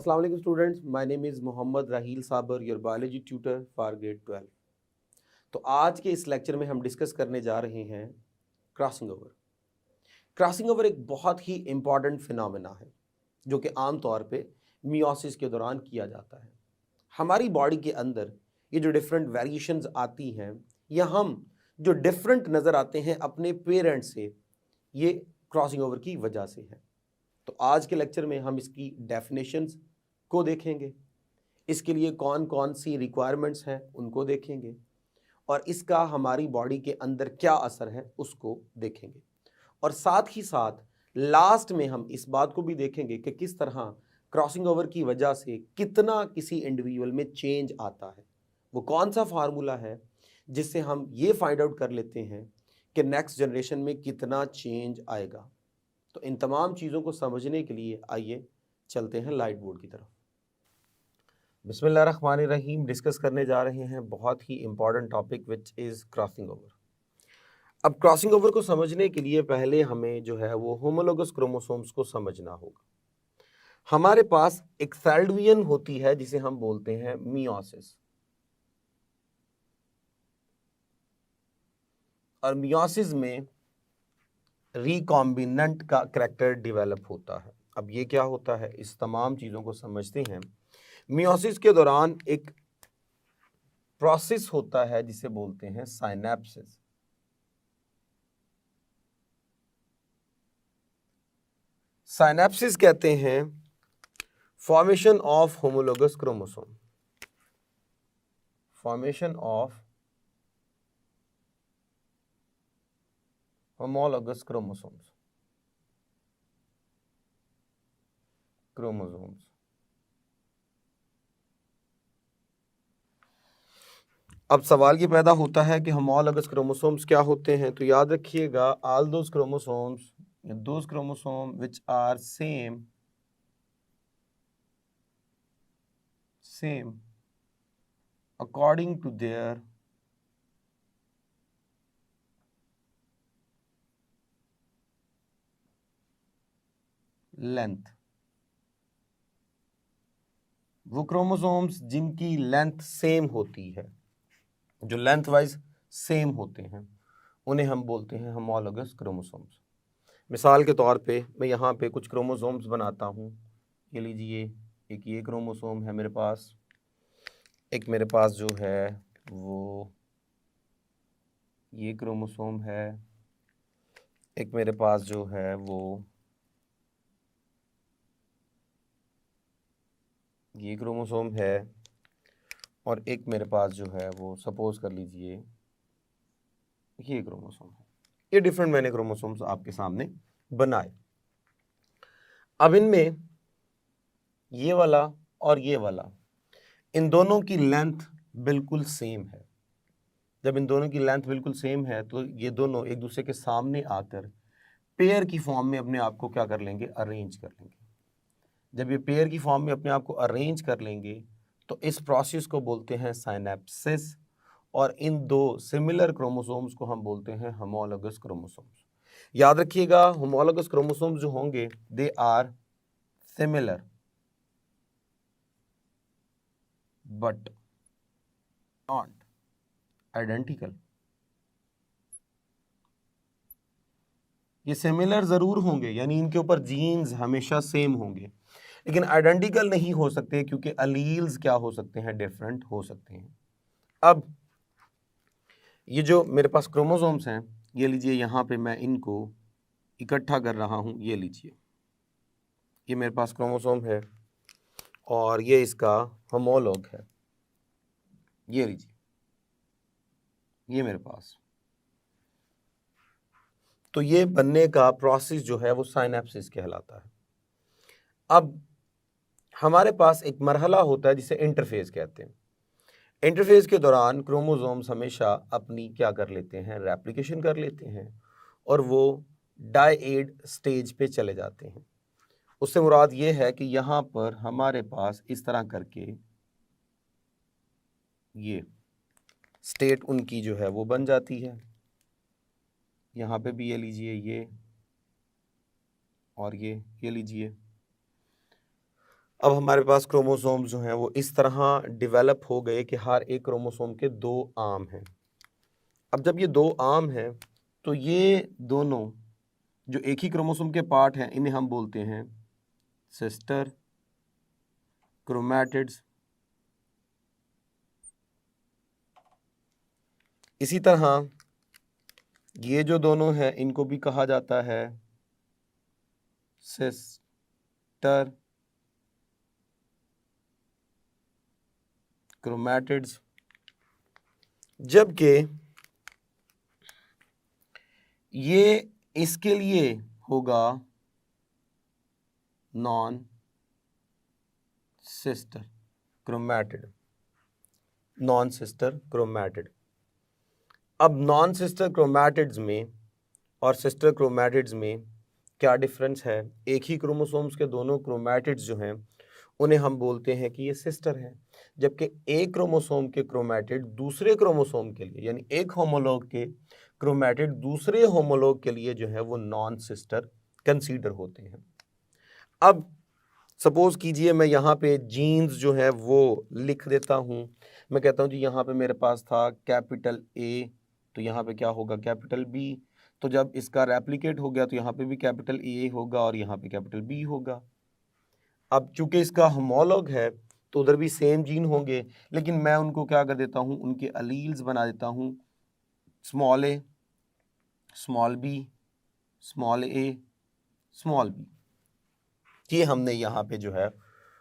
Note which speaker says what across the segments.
Speaker 1: Assalamu alaikum students, my name is Mohammad Raheel Saber, your biology tutor for grade 12। तो आज के इस lecture में हम डिस्कस करने जा रहे हैं क्रॉसिंग ओवर। क्रॉसिंग ओवर एक बहुत ही इम्पॉर्टेंट फिनोमेना है जो कि आम तौर पे मियोसिस के दौरान किया जाता है। हमारी बॉडी के अंदर ये जो डिफरेंट वेरिएशंस आती हैं या हम जो डिफरेंट नज़र आते हैं अपने पेरेंट्स से, ये क्रॉसिंग ओवर की वजह से है। तो आज के लेक्चर में हम इसकी डेफिनेशंस को देखेंगे, इसके लिए कौन कौन सी रिक्वायरमेंट्स हैं उनको देखेंगे और इसका हमारी बॉडी के अंदर क्या असर है उसको देखेंगे। और साथ ही साथ लास्ट में हम इस बात को भी देखेंगे कि किस तरह क्रॉसिंग ओवर की वजह से कितना किसी इंडिविजुअल में चेंज आता है, वो कौन सा फार्मूला है जिससे हम ये फाइंड आउट कर लेते हैं कि नेक्स्ट जनरेशन में कितना चेंज आएगा। तो इन तमाम चीज़ों को समझने के लिए आइए चलते हैं लाइट बोर्ड की तरफ। बिस्मिल्लाहिर्रहमानिर्रहीम। डिस्कस करने जा रहे हैं बहुत ही important topic which is crossing over. अब क्रॉसिंग ओवर को समझने के लिए पहले हमें जो है वो होमोलोगस क्रोमोसोम्स को समझना होगा। हमारे पास एक सेल डिवीजन होती है जिसे हम बोलते हैं मियोसिस, और मियोसिस में रिकॉम्बिनेंट का करैक्टर डेवलप होता है। अब ये क्या होता है, इस तमाम चीज़ों को समझते हैं। मियोसिस के दौरान एक प्रोसेस होता है जिसे बोलते हैं साइनेप्सिस। साइनेप्सिस कहते हैं formation of homologous chromosome, formation of homologous chromosomes, अब सवाल ये पैदा होता है कि होमोलोगस क्रोमोसोम्स क्या होते हैं। तो याद रखिएगा, all those chromosomes, those chromosome which are same according to their length, वो क्रोमोसोम्स जिनकी लेंथ सेम होती है, जो लेंथ वाइज सेम होते हैं, उन्हें हम बोलते हैं होमोलोगस क्रोमोसोम्स। मिसाल के तौर पे मैं यहाँ पे कुछ क्रोमोसोम्स बनाता हूँ। ये लीजिए, एक ये क्रोमोसोम है मेरे पास, एक मेरे पास जो है वो ये क्रोमोसोम है, एक मेरे पास जो है वो ये क्रोमोसोम है, और एक मेरे पास जो है वो सपोज कर लीजिए ये क्रोमोसोम है। ये डिफरेंट मैंने क्रोमोसोम्स आपके सामने बनाए। अब इनमें ये वाला और ये वाला, इन दोनों की लेंथ बिल्कुल सेम है। जब इन दोनों की लेंथ बिल्कुल सेम है तो ये दोनों एक दूसरे के सामने आकर पेयर की फॉर्म में अपने आप को क्या कर लेंगे, अरेंज कर लेंगे। जब ये पेयर की फॉर्म में अपने आप को अरेंज कर लेंगे तो इस प्रोसेस को बोलते हैं साइनेप्सिस, और इन दो सिमिलर क्रोमोसोम्स को हम बोलते हैं होमोलोगस क्रोमोसोम्स। याद रखिएगा, होमोलोगस क्रोमोसोम्स जो होंगे they are similar but not identical. ये सिमिलर जरूर होंगे, यानी इनके ऊपर जीन्स हमेशा सेम होंगे, लेकिन आइडेंटिकल नहीं हो सकते क्योंकि अलील्स क्या हो सकते हैं, डिफरेंट हो सकते हैं। अब ये जो मेरे पास क्रोमोसोम्स हैं, ये लीजिए, यहाँ पे मैं इनको इकट्ठा कर रहा हूँ। ये लीजिए, ये मेरे पास क्रोमोसोम है और ये इसका होमोलॉग है। ये लीजिए, ये मेरे पास, तो ये बनने का प्रोसेस जो है वो साइनेप्सिस कहलाता है। अब हमारे पास एक मरहला होता है जिसे इंटरफेज कहते हैं। इंटरफेज के दौरान क्रोमोसोम्स हमेशा अपनी क्या कर लेते हैं, रेप्लिकेशन कर लेते हैं, और वो डायएड स्टेज पे चले जाते हैं। उससे मुराद ये है कि यहाँ पर हमारे पास इस तरह करके ये स्टेट उनकी जो है वो बन जाती है। यहाँ पे भी ये लीजिए, ये और ये लीजिए। अब हमारे पास क्रोमोसोम जो हैं वो इस तरह डेवलप हो गए कि हर एक क्रोमोसोम के 2 आर्म हैं। अब जब ये 2 आर्म हैं तो ये दोनों जो एक ही क्रोमोसोम के पार्ट हैं इन्हें हम बोलते हैं सिस्टर क्रोमैटिड्स। इसी तरह ये जो दोनों हैं इनको भी कहा जाता है सिस्टर क्रोमैटिड्स, जबकि ये इसके लिए होगा non sister chromatid. Non sister chromatid. अब नॉन सिस्टर क्रोमैटिड्स में और सिस्टर क्रोमैटिड्स में क्या डिफरेंस है? एक ही क्रोमोसोम्स के दोनों क्रोमैटिड्स जो हैं उन्हें हम बोलते हैं कि ये सिस्टर हैं, जबकि एक क्रोमोसोम के क्रोमैटिड दूसरे क्रोमोसोम के लिए, यानी एक होमोलॉग के क्रोमैटिड दूसरे होमोलॉग के लिए जो है वो नॉन सिस्टर कंसीडर होते हैं। अब सपोज कीजिए मैं यहाँ पे जीन्स जो है वो लिख देता हूँ। मैं कहता हूँ जी यहाँ पे मेरे पास था कैपिटल ए, तो यहाँ पे क्या होगा कैपिटल बी। तो जब इसका रेप्लिकेट हो गया तो यहाँ पे भी कैपिटल ए होगा और यहाँ पे कैपिटल बी होगा। अब चूंकि इसका होमोलॉग है तो उधर भी सेम जीन होंगे, लेकिन मैं उनको क्या कर देता हूँ, उनके अलील्स बना देता हूँ small A, small B, small A, small B. ये हमने यहाँ पे जो है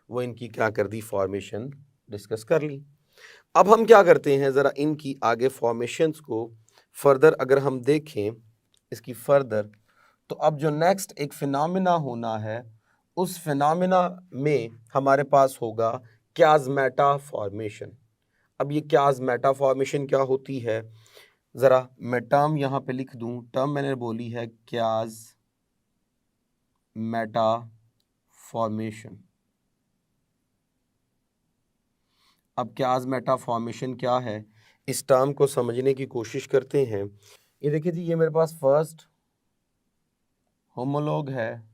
Speaker 1: वो इनकी क्या कर दी, फॉर्मेशन डिस्कस कर ली। अब हम क्या करते हैं, ज़रा इनकी आगे फॉर्मेशंस को फर्दर अगर हम देखें इसकी फर्दर, तो अब जो नेक्स्ट एक फिनोमिना होना है उस फिनोमिना में हमारे पास होगा क्याज़मेटा फॉर्मेशन। अब ये क्याज़मेटा फॉर्मेशन क्या होती है, ज़रा मैं टर्म यहाँ पे लिख दूँ। टर्म मैंने बोली है क्याज़मेटा फॉर्मेशन। अब क्याज़मेटा फॉर्मेशन क्या है, इस टर्म को समझने की कोशिश करते हैं। ये देखिए जी, ये मेरे पास फर्स्ट होमोलॉग है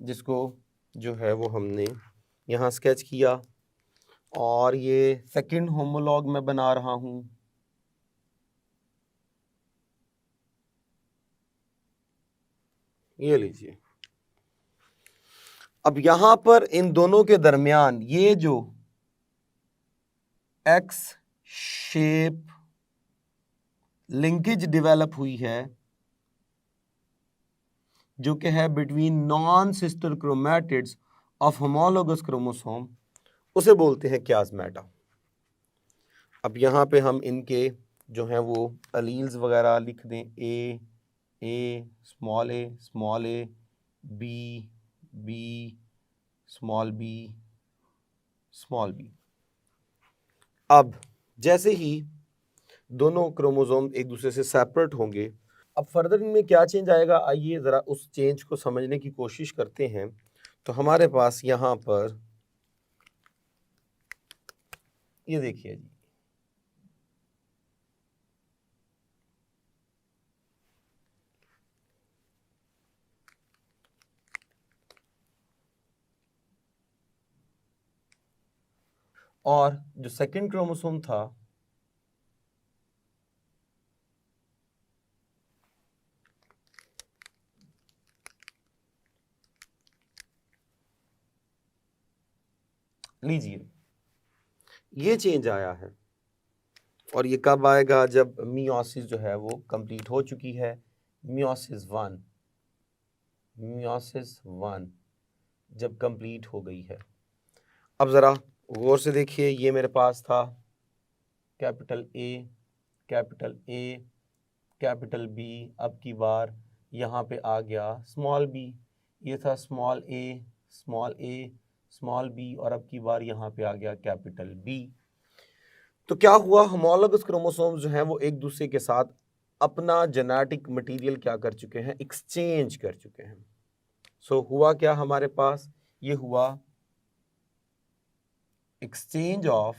Speaker 1: जिसको जो है वो हमने यहाँ स्केच किया, और ये सेकंड होमोलॉग मैं बना रहा हूँ। ये लीजिए, अब यहाँ पर इन दोनों के दरमियान ये जो एक्स शेप लिंकेज डेवलप हुई है जो कि है between non sister chromatids of homologous chromosome, उसे बोलते हैं क्याज़मेटा। अब यहाँ पे हम इनके जो हैं वो अलील्स वगैरह लिख दें, A, small A, B, small B, small B. अब जैसे ही दोनों क्रोमोसोम एक दूसरे से सेपरेट होंगे, अब फर्दर इनमें क्या चेंज आएगा, आइए ज़रा उस चेंज को समझने की कोशिश करते हैं। तो हमारे पास यहाँ पर ये देखिए जी, और जो सेकंड क्रोमोसोम था लीजिए, ये चेंज आया है, और ये कब आएगा, जब मियोसिस जो है वो कंप्लीट हो चुकी है। मियोसिस वन जब कंप्लीट हो गई है। अब ज़रा गौर से देखिए, ये मेरे पास था कैपिटल ए, कैपिटल बी, अब की बार यहाँ पे आ गया स्मॉल बी। ये था स्मॉल ए, स्मॉल बी, और अब की बार यहाँ पे आ गया कैपिटल बी। तो क्या हुआ, होमोलोगस क्रोमोसोम्स जो हैं वो एक दूसरे के साथ अपना जेनेटिक मटेरियल क्या कर चुके हैं, एक्सचेंज कर चुके हैं। सो हुआ क्या हमारे पास, ये हुआ exchange of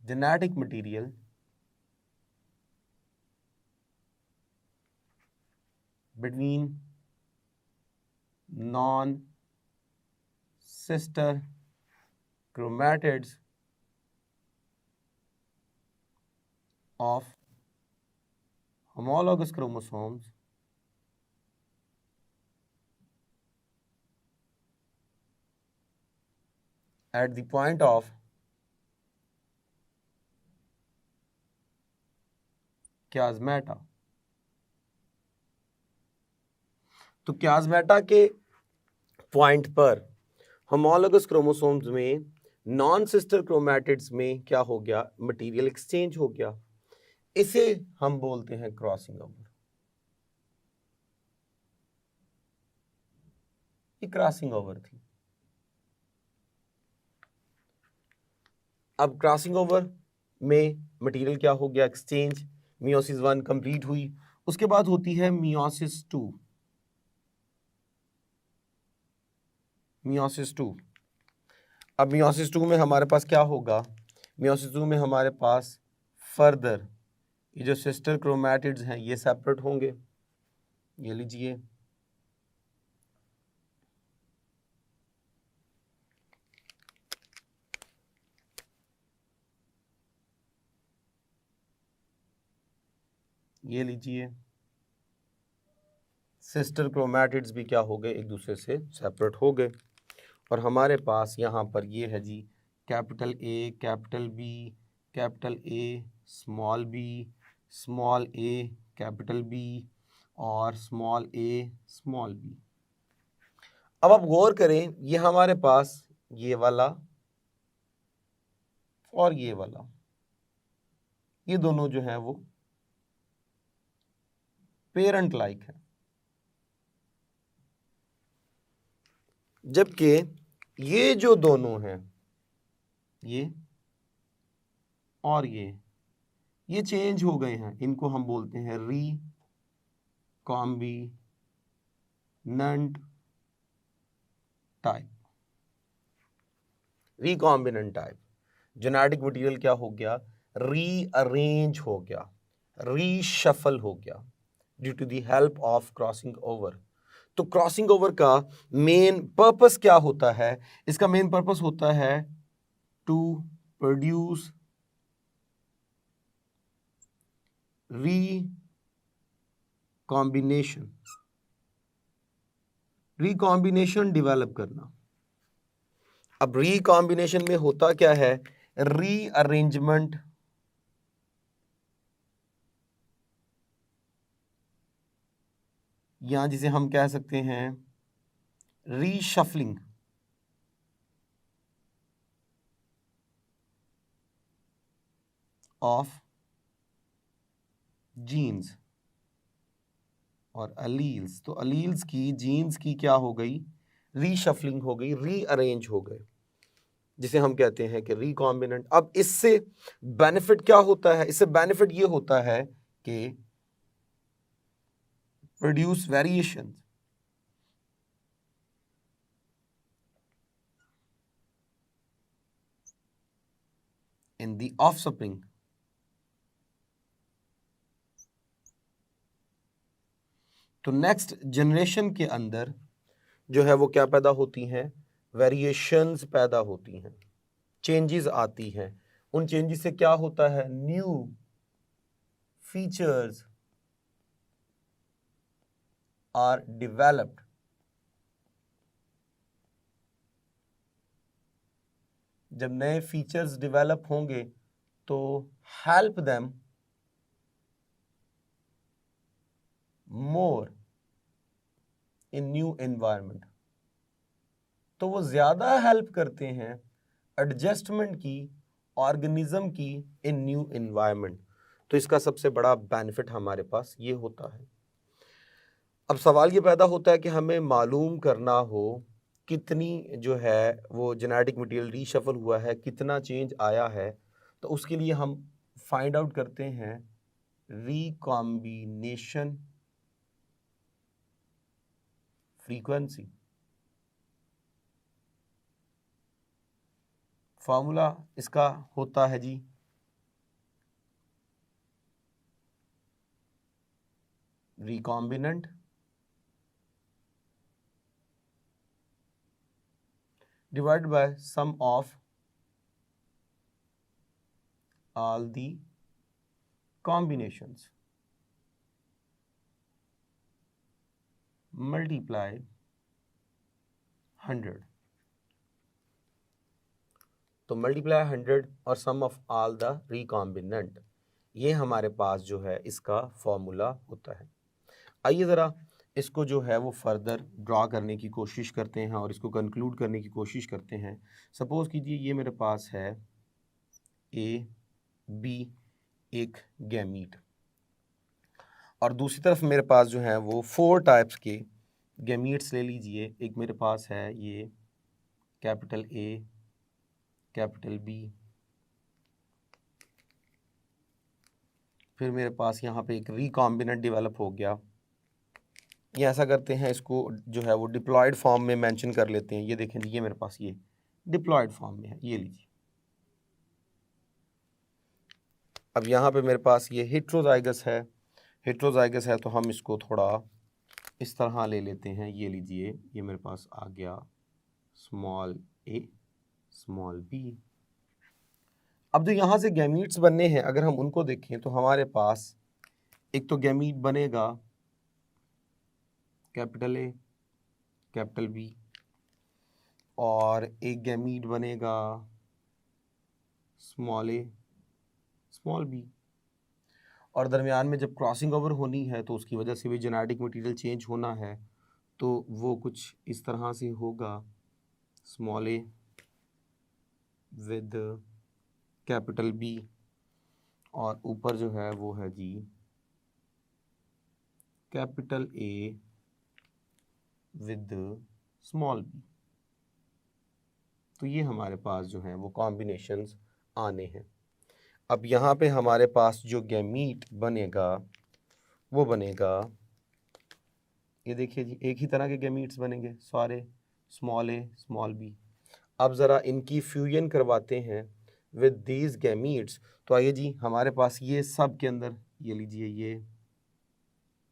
Speaker 1: genetic material between non-sister chromatids of homologous chromosomes at the point of chiasmata। तो chiasmata के पॉइंट पर होमोलॉगस क्रोमोसोम्स में नॉन सिस्टर क्रोमैटिड्स में क्या हो गया, मटेरियल एक्सचेंज हो गया। इसे हम बोलते हैं क्रॉसिंग ओवर। ये क्रॉसिंग ओवर थी। अब क्रॉसिंग ओवर में मटेरियल क्या हो गया, एक्सचेंज। मियोसिस 1 कंप्लीट हुई, उसके बाद होती है मियोसिस 2। मियोसिस 2, अब मियोसिस 2 में हमारे पास क्या होगा, मियोसिस 2 में हमारे पास फर्दर ये जो सिस्टर क्रोमैटिड्स हैं ये सेपरेट होंगे। ये लीजिए, ये लीजिए, सिस्टर क्रोमैटिड्स भी क्या हो गए, एक दूसरे से सेपरेट हो गए। और हमारे पास यहाँ पर ये है जी capital A, capital B, capital A, small B, small A, capital B और स्मॉल ए, स्मॉल बी। अब आप गौर करें, ये हमारे पास ये वाला और ये वाला, ये दोनों जो है वो पेरेंट लाइक है, जबकि ये जो दोनों हैं, ये और ये चेंज हो गए हैं। इनको हम बोलते हैं recombinant type. Recombinant type genetic material क्या हो गया, रीअरेंज हो गया, रीशफल हो गया due to the help of crossing over. तो क्रॉसिंग ओवर का मेन पर्पस क्या होता है, इसका मेन पर्पस होता है टू प्रोड्यूस रिकॉम्बिनेशन डेवलप करना। अब रिकॉम्बिनेशन में होता क्या है, रीअरेंजमेंट या जिसे हम कह सकते हैं रीशफलिंग ऑफ जीन्स और अलील्स। तो अलील्स की, जीन्स की क्या हो गई, रीशफलिंग हो गई, रीअरेंज हो गए, जिसे हम कहते हैं कि रिकॉम्बिनेंट। अब इससे बेनिफिट क्या होता है, इससे बेनिफिट ये होता है कि produce variation in the offspring. तो नेक्स्ट जनरेशन के अंदर जो है वो क्या पैदा होती हैं, वेरिएशंस पैदा होती हैं, चेंजेस आती हैं। उन चेंजेस से क्या होता है, न्यू फीचर्स आर डेवलप्ड। जब नए फीचर्स डेवलप होंगे तो हेल्प देम मोर इन न्यू एनवायरनमेंट। तो वो ज्यादा हेल्प करते हैं एडजस्टमेंट की, ऑर्गेनिज्म की इन न्यू एनवायरनमेंट। तो इसका सबसे बड़ा बेनिफिट हमारे पास ये होता है। अब सवाल ये पैदा होता है कि हमें मालूम करना हो कितनी जो है वो जेनेटिक मटेरियल रीशफल हुआ है, कितना चेंज आया है। तो उसके लिए हम फाइंड आउट करते हैं रिकॉम्बिनेशन फ्रीक्वेंसी। फॉर्मूला इसका होता है जी recombinant divide by sum of all the combinations multiply 100। तो मल्टीप्लाई 100 और sum of all the recombinant, ये हमारे पास जो है इसका फॉर्मूला होता है। आइए ज़रा इसको जो है वो फर्दर ड्रा करने की कोशिश करते हैं और इसको कंक्लूड करने की कोशिश करते हैं। सपोज़ कीजिए ये मेरे पास है ए बी एक गैमीट, और दूसरी तरफ मेरे पास जो है वो 4 टाइप्स के गैमीट्स ले लीजिए। एक मेरे पास है ये कैपिटल ए, कैपिटल बी, फिर मेरे पास यहाँ पे एक रिकॉम्बिनेंट डेवलप हो गया। ये ऐसा करते हैं, इसको जो है वो डिप्लॉयड फॉर्म में मेंशन कर लेते हैं। ये देखें ये मेरे पास ये डिप्लॉयड फॉर्म में है, ये लीजिए। अब यहाँ पे मेरे पास ये हेट्रोजाइगस है, हेट्रोजाइगस है तो हम इसको थोड़ा इस तरह ले लेते हैं। ये लीजिए, ये मेरे पास आ गया स्मॉल ए स्मॉल बी। अब जो यहाँ से गैमीट्स बनने हैं अगर हम उनको देखें तो हमारे पास एक तो गैमीट बनेगा कैपिटल ए कैपिटल बी, और एक गैमीट बनेगा स्मॉल ए स्मॉल बी। और दरमियान में जब क्रॉसिंग ओवर होनी है तो उसकी वजह से भी जेनेटिक मटेरियल चेंज होना है, तो वो कुछ इस तरह से होगा, small A with capital B, और ऊपर जो है वो है जी capital A with small B. तो ये हमारे पास जो है वो कॉम्बिनेशंस आने हैं। अब यहाँ पे हमारे पास जो गैमीट बनेगा वो बनेगा, ये देखिए जी, एक ही तरह के गैमीट्स बनेंगे सारे, स्मॉल ए स्मॉल बी। अब ज़रा इनकी फ्यूजन करवाते हैं विद दीज गैमीट्स। तो आइए जी, हमारे पास ये सब के अंदर ये लीजिए,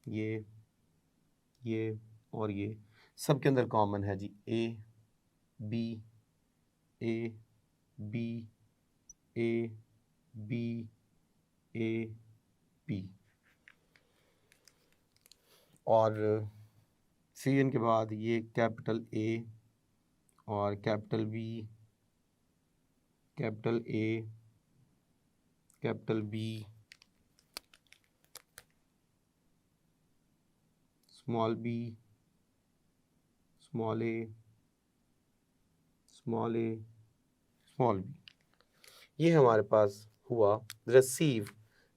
Speaker 1: ये और ये सब के अंदर कॉमन है जी A B A B A B A P. और फ्यूजन के बाद ये कैपिटल ए और capital B, capital A capital B, small B small A small A small B. ये हमारे पास हुआ रिसीव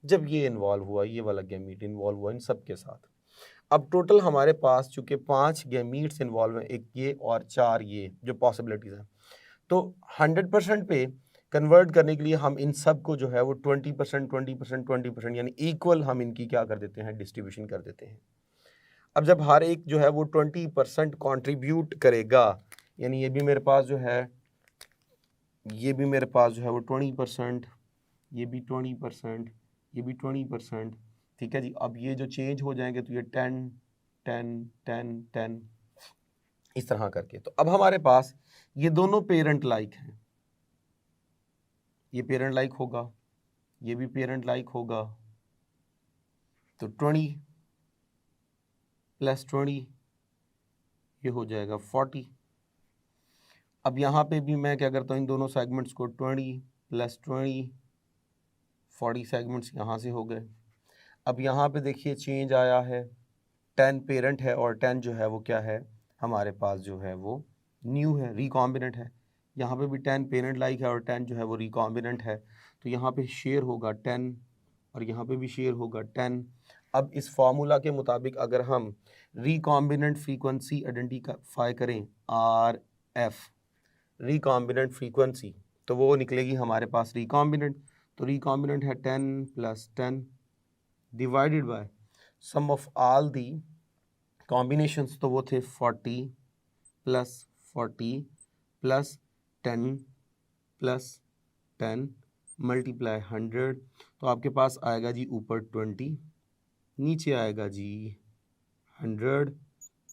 Speaker 1: जब ये इन्वॉल्व हुआ, ये वाला गैमीट इन्वॉल्व हुआ इन सब के साथ। अब टोटल हमारे पास चूँकि 5 गैमीट्स इन्वॉल्व हैं, एक ये और 4 ये जो पॉसिबिलिटीज़ हैं, तो 100% पे कन्वर्ट करने के लिए हम इन सब को जो है वो 20% 20% 20% यानी इक्वल हम इनकी क्या कर देते हैं, डिस्ट्रीब्यूशन कर देते हैं। अब जब हर एक जो है वो 20% कॉन्ट्रीब्यूट करेगा, यानी ये भी मेरे पास जो है, ये भी मेरे पास जो है वो 20%, ये भी 20%, ये भी 20%, ठीक है जी। अब ये जो चेंज हो जाएंगे तो ये 10 10 10 10 इस तरह करके। तो अब हमारे पास ये दोनों पेरेंट लाइक हैं, ये पेरेंट लाइक होगा, ये भी पेरेंट लाइक होगा, तो 20 + 20 ये हो जाएगा 40। अब यहाँ पे भी मैं क्या करता हूँ, इन दोनों सेगमेंट्स को 20 + 20 40 सेगमेंट्स यहाँ से हो गए। अब यहाँ पे देखिए चेंज आया है, 10 पेरेंट है और 10 जो है वो क्या है, हमारे पास जो है वो न्यू है, रिकॉम्बिनेंट है। यहाँ पे भी 10 पेरेंट लाइक है और 10 जो है वो रिकॉम्बिनेंट है, तो यहाँ पे शेयर होगा 10 और यहाँ पे भी शेयर होगा 10। अब इस फार्मूला के मुताबिक अगर हम रिकॉम्बिनेंट फ्रीक्वेंसी आइडेंटिफाई करें, RF रिकॉम्बिनेंट फ्रीक्वेंसी, तो वो निकलेगी हमारे पास रिकॉम्बिनेंट। तो रिकॉम्बिनेंट है 10 + 10 divided by sum of all the combinations, तो वो थे 40 + 40 + 10 + 10 मल्टीप्लाई 100, तो आपके पास आएगा जी ऊपर 20, नीचे आएगा जी 100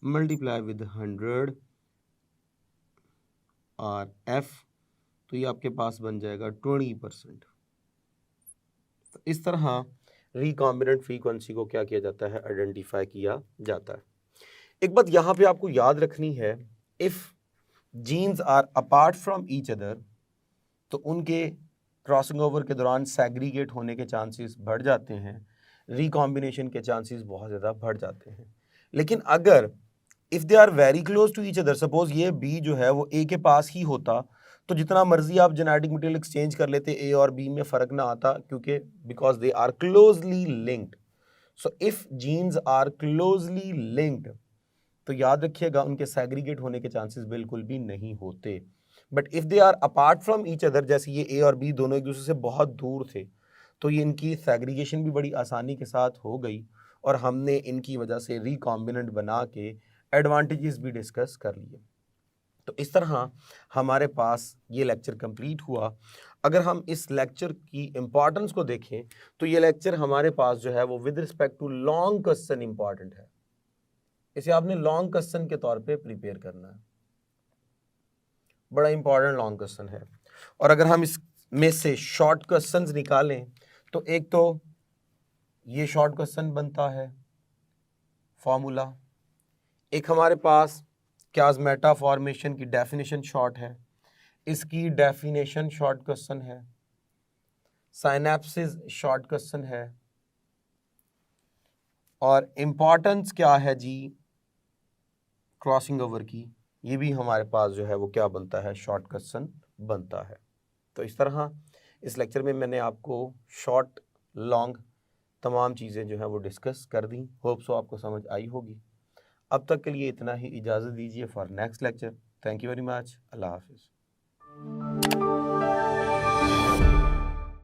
Speaker 1: मल्टीप्लाई विद 100, आर एफ, तो ये आपके पास बन जाएगा 20%। तो इस तरह रिकॉम्बिनेंट फ्रीक्वेंसी को क्या किया जाता है, आइडेंटिफाई किया जाता है। एक बात यहाँ पे आपको याद रखनी है, if genes are apart from each other, तो उनके क्रॉसिंग ओवर के दौरान सेग्रीगेट होने के चांसेस बढ़ जाते हैं, रिकॉम्बिनेशन के चांसेस बहुत ज़्यादा बढ़ जाते हैं। लेकिन अगर if they are very close to each other, suppose ये बी जो है वो ए के पास ही होता, तो जितना मर्जी आप जेनेटिक मटेरियल एक्सचेंज कर लेते, ए और बी में फ़र्क ना आता, क्योंकि because they are closely linked. So if genes are closely linked, तो याद रखिएगा उनके सेग्रीगेट होने के चांसेस बिल्कुल भी नहीं होते। But if they are apart from each other, जैसे ये ए और बी दोनों एक दूसरे से बहुत दूर थे, तो ये इनकी सेग्रीगेशन भी बड़ी आसानी के साथ हो गई और हमने इनकी वजह से रिकॉम्बिनेंट बना के एडवांटेजेस भी डिस्कस कर लिए। तो इस तरह हमारे पास ये लेक्चर कंप्लीट हुआ। अगर हम इस लेक्चर की इंपॉर्टेंस को देखें तो ये लेक्चर हमारे पास जो है वो with respect to long question important है। इसे आपने लॉन्ग क्वेश्चन के तौर पे प्रिपेयर करना है, बड़ा इंपॉर्टेंट लॉन्ग क्वेश्चन है। और अगर हम इसमें से शॉर्ट क्वेश्चंस निकालें तो एक तो ये शॉर्ट क्वेश्चन बनता है फॉर्मूला, एक हमारे पास क्याज़मेटा फॉर्मेशन की डेफिनेशन शॉर्ट है, इसकी डेफिनेशन शॉर्ट क्वेश्चन है, साइनेप्सिस शॉर्ट क्वेश्चन है, और इम्पॉर्टेंस क्या है जी क्रॉसिंग ओवर की, ये भी हमारे पास जो है वो क्या बनता है, शॉर्ट क्वेश्चन बनता है। तो इस तरह इस लेक्चर में मैंने आपको शॉर्ट लॉन्ग तमाम चीज़ें जो है वो डिस्कस कर दी। होप सो आपको समझ आई होगी। अब तक के लिए इतना ही, इजाज़त दीजिए for next lecture. Thank you very much. अल्लाह हाफिज़।